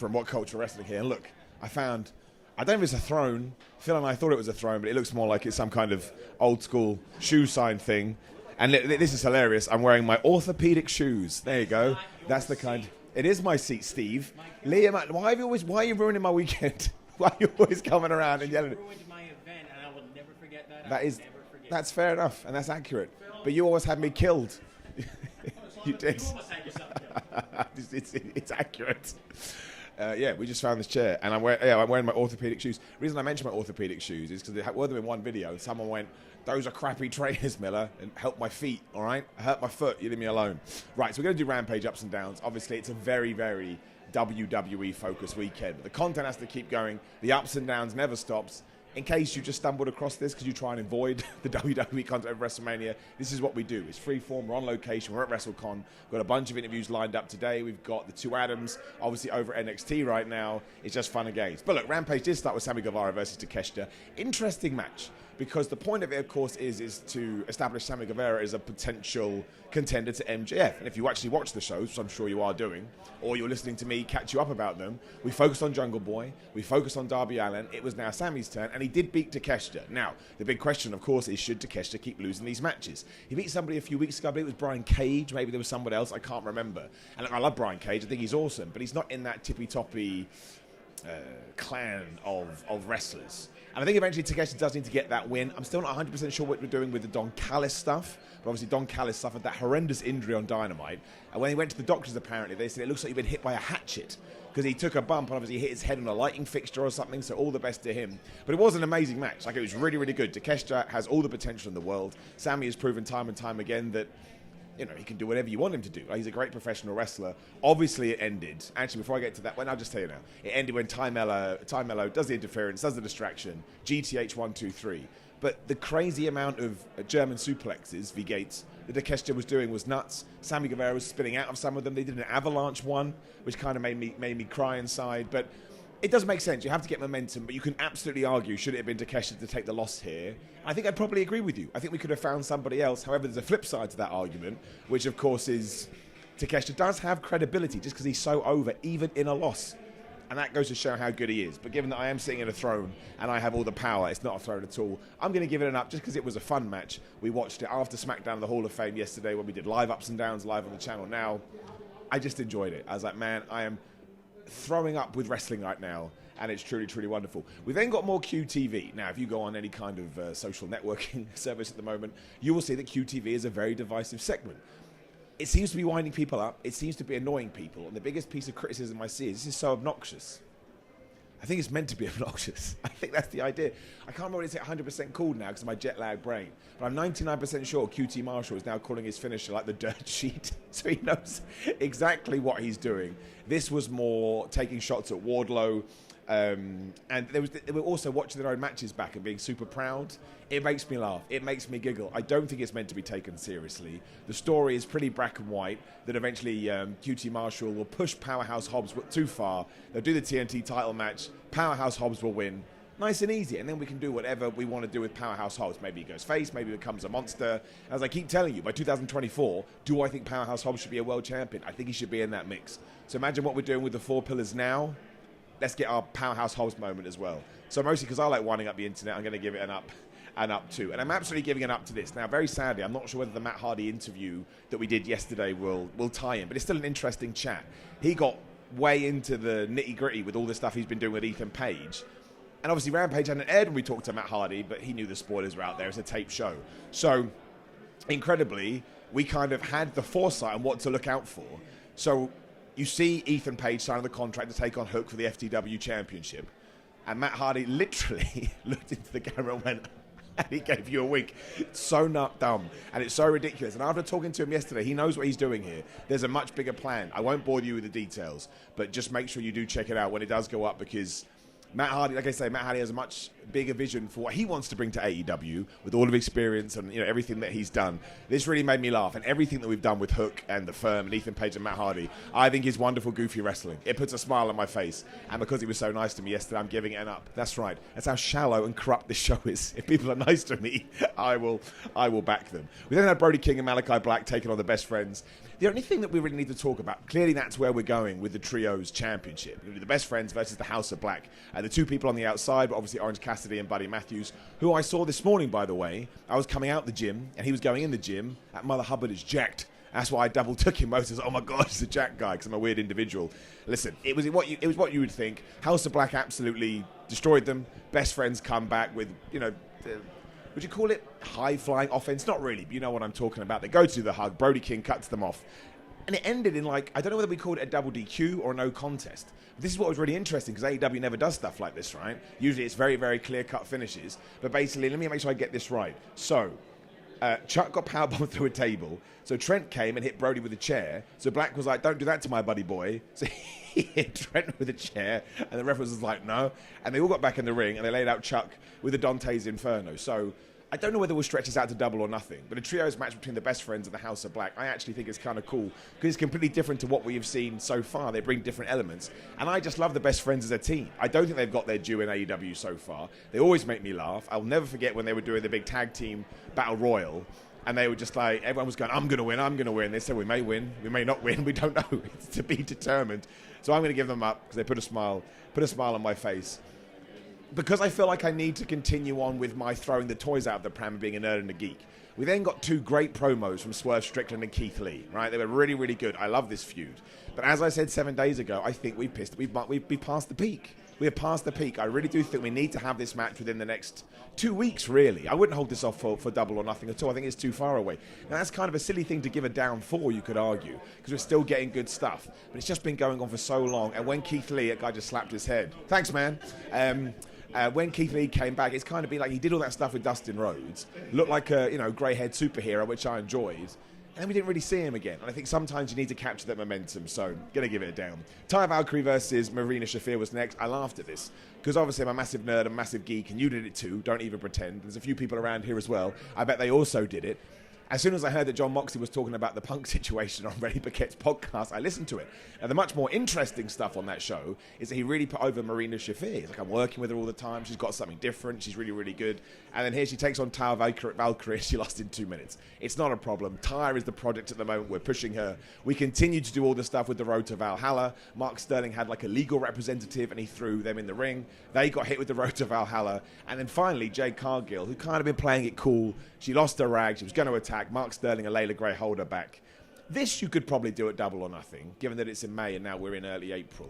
from What Culture Wrestling here. And look, I don't know if it's a throne. Phil and I thought it was a throne, but it looks more like it's some kind of old school shoe sign thing. And this is hilarious. I'm wearing my orthopedic shoes. There you go. That's the kind. It is my seat, Steve. Liam, why are you ruining my weekend? Why are you always coming around and yelling? You ruined my event, and I will never forget that. That's fair enough, and that's accurate. But you always had me killed. You did. It's accurate. We just found this chair, and I'm wearing my orthopedic shoes. The reason I mentioned my orthopedic shoes is because they were them in one video, and someone went, "Those are crappy trainers, Miller, and help my feet, all right? I hurt my foot, you leave me alone." Right, so we're going to do Rampage ups and downs. Obviously, it's a very, very WWE-focused weekend. But the content has to keep going. The ups and downs never stops. In case you just stumbled across this because you try and avoid the WWE content of WrestleMania, this is what we do. It's freeform. We're on location. We're at WrestleCon. We've got a bunch of interviews lined up today. We've got the two Adams, obviously over at NXT right now. It's just fun and games. But look, Rampage did start with Sammy Guevara versus Takeshita. Interesting match. Because the point of it, of course, is to establish Sammy Guevara as a potential contender to MJF. And if you actually watch the shows, which I'm sure you are doing, or you're listening to me catch you up about them, we focused on Jungle Boy, we focused on Darby Allin. It was now Sammy's turn, and he did beat Takeshita. Now, the big question, of course, is should Takeshita keep losing these matches? He beat somebody a few weeks ago. I believe it was Brian Cage. Maybe there was somebody else. I can't remember. And look, I love Brian Cage. I think he's awesome. But he's not in that tippy-toppy clan of wrestlers. And I think eventually Takeshita does need to get that win. I'm still not 100% sure what we're doing with the Don Callis stuff, but obviously Don Callis suffered that horrendous injury on Dynamite. And when he went to the doctors, apparently, they said it looks like he'd been hit by a hatchet because he took a bump and obviously hit his head on a lighting fixture or something, so all the best to him. But it was an amazing match. Like, it was really, really good. Takeshita has all the potential in the world. Sammy has proven time and time again that he can do whatever you want him to do. He's a great professional wrestler. Obviously, it ended. Actually, before I get to that, I'll just tell you now. It ended when Ty Mello does the interference, does the distraction, GTH 1, 2, 3. But the crazy amount of German suplexes, V-gates, that Takeshita was doing was nuts. Sammy Guevara was spinning out of some of them. They did an avalanche one, which kind of made me cry inside. But it does make sense. You have to get momentum, but you can absolutely argue, should it have been Takeshita to take the loss here? I think I'd probably agree with you. I think we could have found somebody else. However, there's a flip side to that argument, which, of course, is Takeshita does have credibility just because he's so over, even in a loss. And that goes to show how good he is. But given that I am sitting in a throne and I have all the power, it's not a throne at all. I'm going to give it an up just because it was a fun match. We watched it after SmackDown in the Hall of Fame yesterday when we did live ups and downs live on the channel now. I just enjoyed it. I was like, man, I am throwing up with wrestling right now, and it's truly, truly wonderful. We then got more QTV. Now, if you go on any kind of social networking service at the moment, you will see that QTV is a very divisive segment. It seems to be winding people up. It seems to be annoying people. And the biggest piece of criticism I see is this is so obnoxious. I think it's meant to be obnoxious. I think that's the idea. I can't remember what it's 100% called now because of my jet lag brain. But I'm 99% sure QT Marshall is now calling his finisher like the dirt sheet. So he knows exactly what he's doing. This was more taking shots at Wardlow. And they were also watching their own matches back and being super proud. It makes me laugh. It makes me giggle. I don't think it's meant to be taken seriously. The story is pretty black and white that eventually QT Marshall will push Powerhouse Hobbs too far. They'll do the TNT title match. Powerhouse Hobbs will win. Nice and easy. And then we can do whatever we want to do with Powerhouse Hobbs. Maybe he goes face. Maybe he becomes a monster. As I keep telling you, by 2024, do I think Powerhouse Hobbs should be a world champion? I think he should be in that mix. So imagine what we're doing with the four pillars now. Let's get our Powerhouse Hobbs moment as well. So mostly because I like winding up the internet, I'm going to give it an up too. And I'm absolutely giving an up to this. Now, very sadly, I'm not sure whether the Matt Hardy interview that we did yesterday will tie in, but it's still an interesting chat. He got way into the nitty-gritty with all the stuff he's been doing with Ethan Page. And obviously Rampage hadn't aired when we talked to Matt Hardy, but he knew the spoilers were out there. It's a taped show. So, incredibly, we kind of had the foresight on what to look out for. So, you see Ethan Page signing the contract to take on Hook for the FTW Championship. And Matt Hardy literally looked into the camera and went, and he gave you a wink. It's so dumb, and it's so ridiculous. And after talking to him yesterday, he knows what he's doing here. There's a much bigger plan. I won't bore you with the details, but just make sure you do check it out when it does go up, because Matt Hardy, like I say, Matt Hardy has a much bigger vision for what he wants to bring to AEW with all of experience and everything that he's done. This really made me laugh, and everything that we've done with Hook and The Firm and Ethan Page and Matt Hardy, I think is wonderful, goofy wrestling. It puts a smile on my face, and because he was so nice to me yesterday, I'm giving it an up. That's right. That's how shallow and corrupt this show is. If people are nice to me, I will back them. We then had Brody King and Malachi Black taking on the Best Friends. The only thing that we really need to talk about, clearly that's where we're going with the Trios Championship. You're going to do the Best Friends versus the House of Black. The two people on the outside, but obviously Orange Cassidy and Buddy Matthews, who I saw this morning, by the way. I was coming out the gym, and he was going in the gym. That Mother Hubbard is jacked. That's why I double took him. Most was, oh my God, he's a jack guy, because I'm a weird individual. Listen, it was what you would think. House of Black absolutely destroyed them. Best Friends come back with, would you call it high-flying offense? Not really, but you know what I'm talking about. They go to the hug. Brody King cuts them off. And it ended in, I don't know whether we called it a double DQ or a no contest. But this is what was really interesting, because AEW never does stuff like this, right? Usually it's very, very clear-cut finishes. But basically, let me make sure I get this right. So, Chuck got powerbombed through a table. So Trent came and hit Brody with a chair. So Black was like, don't do that to my buddy boy. So he hit Trent with a chair. And the referee was like, no. And they all got back in the ring and they laid out Chuck with the Dante's Inferno. So I don't know whether we'll stretch this out to double or nothing. But a trios match between the Best Friends and the House of Black, I actually think is kind of cool. Because it's completely different to what we've seen so far. They bring different elements. And I just love the Best Friends as a team. I don't think they've got their due in AEW so far. They always make me laugh. I'll never forget when they were doing the big tag team battle royal. And they were just like, everyone was going, I'm going to win, I'm going to win. They said, we may win, we may not win, we don't know. It's to be determined. So I'm going to give them up because they put a smile on my face. Because I feel like I need to continue on with my throwing the toys out of the pram and being a nerd and a geek. We then got two great promos from Swerve Strickland and Keith Lee, right? They were really, really good. I love this feud. But as I said 7 days ago, I think we've passed the peak. We are past the peak. I really do think we need to have this match within the next 2 weeks, really. I wouldn't hold this off for double or nothing at all. I think it's too far away. Now, that's kind of a silly thing to give a down for, you could argue, because we're still getting good stuff. But it's just been going on for so long. And when Keith Lee, that guy just slapped his head. Thanks, man. When Keith Lee came back, it's kind of been like he did all that stuff with Dustin Rhodes. Looked like a grey-haired superhero, which I enjoyed. And then we didn't really see him again. And I think sometimes you need to capture that momentum, so going to give it a down. Taya Valkyrie versus Marina Shaffir was next. I laughed at this, because obviously I'm a massive nerd and massive geek, and you did it too, don't even pretend. There's a few people around here as well. I bet they also did it. As soon as I heard that John Moxley was talking about the Punk situation on Reddy Paquette's podcast, I listened to it. And the much more interesting stuff on that show is that he really put over Marina Shaffir. He's like, I'm working with her all the time. She's got something different. She's really, really good. And then here she takes on Taya Valkyrie. She lost in 2 minutes. It's not a problem. Taya is the project at the moment. We're pushing her. We continue to do all the stuff with the Road to Valhalla. Mark Sterling had like a legal representative and he threw them in the ring. They got hit with the Road to Valhalla. And then finally, Jade Cargill, who kind of been playing it cool. She lost her rag. She was going to attack. Mark Sterling and Layla Gray hold her back. This you could probably do at double or nothing, given that it's in May and now we're in early April.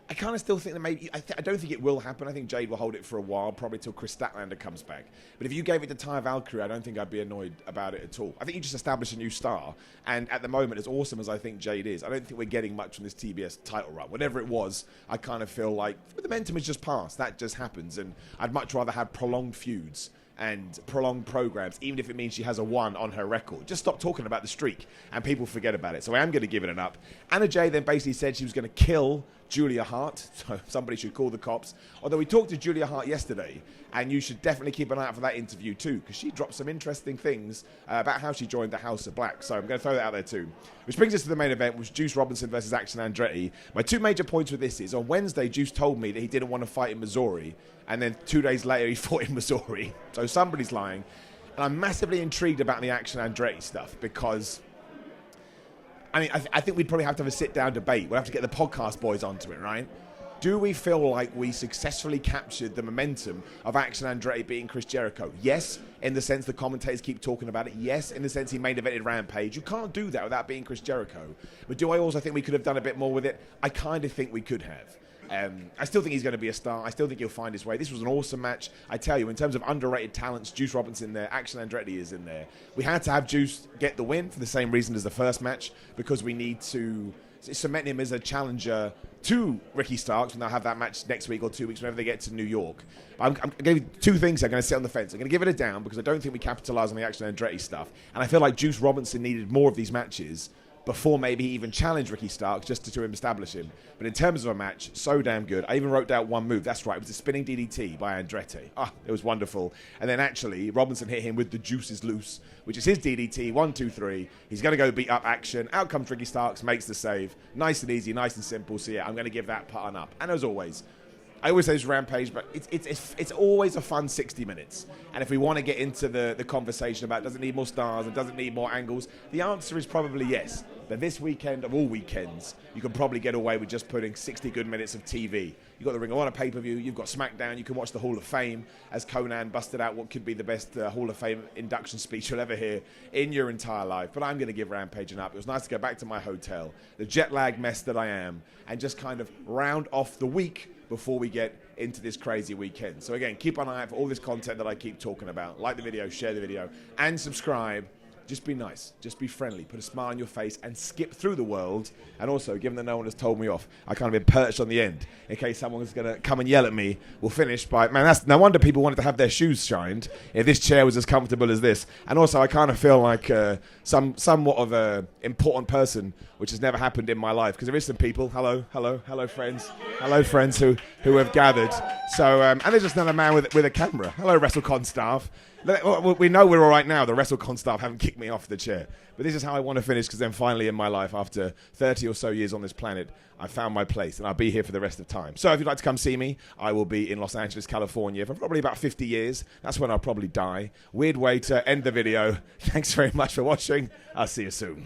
I kind of still think that maybe, I don't think it will happen. I think Jade will hold it for a while, probably till Chris Statlander comes back. But if you gave it to Taya Valkyrie, I don't think I'd be annoyed about it at all. I think you just establish a new star. And at the moment, as awesome as I think Jade is, I don't think we're getting much from this TBS title run. Whatever it was, I kind of feel like the momentum has just passed. That just happens. And I'd much rather have prolonged feuds and prolonged programs, even if it means she has a 1 on her record. Just stop talking about the streak and people forget about it. So I am going to give it an up. Anna Jay then basically said she was going to kill Julia Hart, so somebody should call the cops. Although we talked to Julia Hart yesterday, and you should definitely keep an eye out for that interview too, because she dropped some interesting things about how she joined the House of Black. So I'm going to throw that out there too. Which brings us to the main event, which was Juice Robinson versus Action Andretti. My two major points with this is, on Wednesday, Juice told me that he didn't want to fight in Missouri, and then 2 days later he fought in Missouri. So somebody's lying. And I'm massively intrigued about the Action Andretti stuff, because I mean, I think we'd probably have to have a sit-down debate. We'll have to get the podcast boys onto it, right? Do we feel like we successfully captured the momentum of Action Andretti beating Chris Jericho? Yes, in the sense the commentators keep talking about it. Yes, in the sense he main evented Rampage. You can't do that without beating Chris Jericho. But do I also think we could have done a bit more with it? I kind of think we could have. I still think he's going to be a star. I still think he'll find his way. This was an awesome match. I tell you, in terms of underrated talents, Juice Robinson there, Action Andretti is in there. We had to have Juice get the win for the same reason as the first match, because we need to cement him as a challenger to Ricky Starks when they'll have that match next week or 2 weeks whenever they get to New York. I'm going to give 2 things. I'm going to sit on the fence. I'm going to give it a down because I don't think we capitalize on the Action Andretti stuff. And I feel like Juice Robinson needed more of these matches before maybe he even challenged Ricky Starks just to establish him. But in terms of a match, so damn good. I even wrote down one move. That's right. It was a spinning DDT by Andretti. It was wonderful. And then actually, Robinson hit him with the Juices Loose, which is his DDT. 1, 2, 3. He's going to go beat up Action. Out comes Ricky Starks, makes the save. Nice and easy, nice and simple. So yeah, I'm going to give that part an up. And as always, I always say it's Rampage, but it's always a fun 60 minutes. And if we want to get into the conversation about does it need more stars and does it need more angles, the answer is probably yes. But this weekend, of all weekends, you can probably get away with just putting 60 good minutes of TV. You've got the Ring of Honor pay-per-view, you've got SmackDown, you can watch the Hall of Fame as Conan busted out what could be the best Hall of Fame induction speech you'll ever hear in your entire life. But I'm going to give Rampage an up. It was nice to go back to my hotel, the jet lag mess that I am, and just kind of round off the week before we get into this crazy weekend. So again, keep an eye out for all this content that I keep talking about. Like the video, share the video, and subscribe. Just be nice, just be friendly, put a smile on your face and skip through the world. And also, given that no one has told me off, I kind of been perched on the end in case someone's going to come and yell at me. We'll finish by, man, that's no wonder people wanted to have their shoes shined if this chair was as comfortable as this. And also, I kind of feel like somewhat of an important person, which has never happened in my life, because there is some people, hello friends who have gathered. So, and there's just another man with a camera. Hello, WrestleCon staff. We know we're all right now. The WrestleCon staff haven't kicked me off the chair. But this is how I want to finish, because then finally in my life, after 30 or so years on this planet, I found my place, and I'll be here for the rest of time. So if you'd like to come see me, I will be in Los Angeles, California for probably about 50 years. That's when I'll probably die. Weird way to end the video. Thanks very much for watching. I'll see you soon.